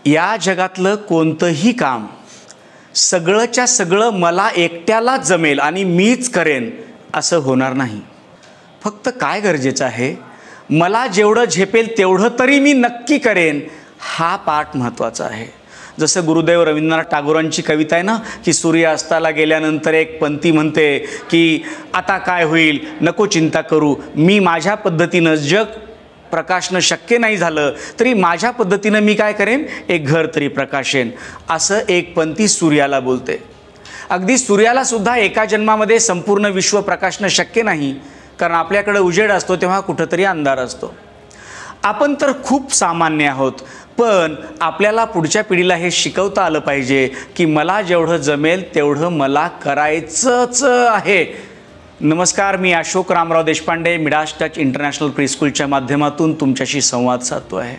या जगातलं कोणतंही काम सगळंच्या सगळं मला एकट्याला जमेल आणि मीच करेन असं होणार नाही. फक्त काय गरजेचं आहे, मला जेवढं झेपेल तेवढं तरी मी नक्की करेन, हा पाठ महत्त्वाचा आहे. जसं गुरुदेव रवींद्रनाथ टागोरांची कविता आहे ना, की सूर्य अस्ताला गेल्यानंतर एक पंक्ती म्हणते की आता काय होईल नको चिंता करू, मी माझ्या पद्धतीनं जग प्रकाशनं शक्य नाही झालं तरी माझ्या पद्धतीनं मी काय करेन, एक घर तरी प्रकाशेन, असं एक पंक्ती सूर्याला बोलते. अगदी सूर्याला सुद्धा एका जन्मामध्ये संपूर्ण विश्व प्रकाशनं शक्य नाही, कारण आपल्याकडे उजेड असतो तेव्हा कुठंतरी अंधार असतो. आपण तर खूप सामान्य आहोत, पण आपल्याला पुढच्या पिढीला हे शिकवता आलं पाहिजे की मला जेवढं जमेल तेवढं मला करायचंच आहे. नमस्कार, मी Ashok Ramrao Deshpande Midas touch international प्रीस्कूलच्या माध्यमातून तुमच्याशी संवाद साधतो आहे.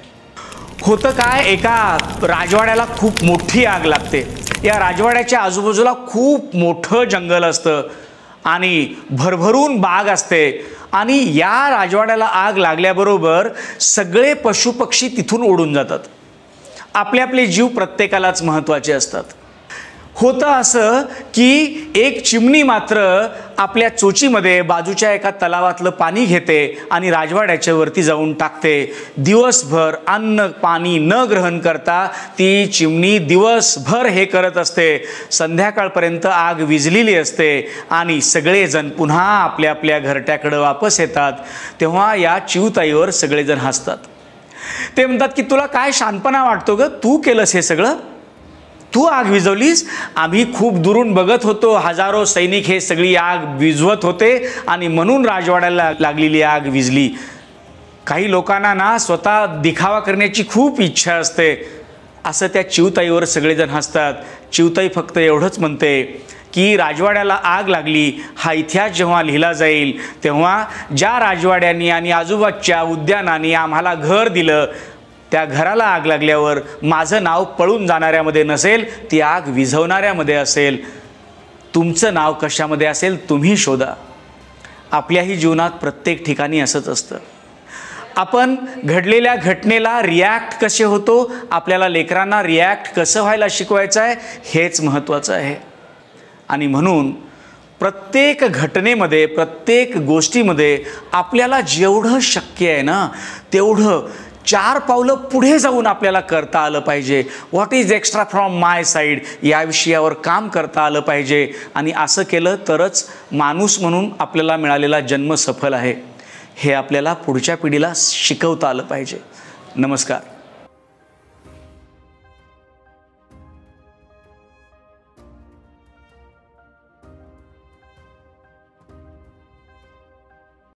होतं काय, एका राजवाड्याला खूप मोठी आग लागते. या राजवाड्याच्या आजूबाजूला खूप मोठं जंगल असतं आणि भरभरून बाग असते आणि या राजवाड्याला आग लागल्याबरोबर सगळे पशुपक्षी तिथून उडून जातात. आपले आपले जीव प्रत्येकालाच महत्त्वाचे असतात. होतं असं की एक चिमणी मात्र आपल्या चोचीमध्ये बाजूच्या एका तलावातलं पाणी घेते आणि राजवाड्याच्या वरती जाऊन टाकते. दिवसभर अन्न पाणी न ग्रहण करता ती चिमणी दिवसभर हे करत असते. संध्याकाळपर्यंत आग विझलेली असते आणि सगळेजण पुन्हा आपल्या आपल्या घरट्याकडे वापस येतात. तेव्हा या चिवताईवर सगळेजण हसतात. ते म्हणतात की तुला काय शानपणा वाटतो ग, तू केलंस हे सगळं, तू आग विझवलीस, आम्ही खूप दुरून बघत होतो, हजारो सैनिक हे सगळी आग विझवत होते आणि म्हणून राजवाड्याला लागलेली आग विझली. काही लोकांना ना स्वतः दिखावा करण्याची खूप इच्छा असते, असं त्या चिवताईवर सगळेजण हसतात. चिवताई फक्त एवढंच म्हणते की राजवाड्याला आग लागली हा इतिहास जेव्हा लिहिला जाईल तेव्हा ज्या राजवाड्यांनी आणि आजूबाजूच्या उद्यानांनी आम्हाला घर दिलं त्या घराला आग लागल्यावर माझं नाव पळून जाणाऱ्यामध्ये नसेल, ती आग विझवणाऱ्यामध्ये असेल. तुमचं नाव कशामध्ये असेल तुम्ही शोधा. आपल्याही जीवनात प्रत्येक ठिकाणी असंच असतं. आपण घडलेल्या घटनेला रिॲक्ट कसे होतो, आपल्याला लेकरांना रिॲक्ट कसं व्हायला शिकवायचं आहे हेच महत्त्वाचं आहे. आणि म्हणून प्रत्येक घटनेमध्ये प्रत्येक गोष्टीमध्ये आपल्याला जेवढं शक्य आहे ना तेवढं 4 पावलं पुढे जाऊन आपल्याला करता आलं पाहिजे. What is extra from my side या विषयावर काम करता आलं पाहिजे. आणि असं केलं तरच माणूस म्हणून आपल्याला मिळालेला जन्म सफल आहे हे आपल्याला पुढच्या पिढीला शिकवता आलं पाहिजे. नमस्कार.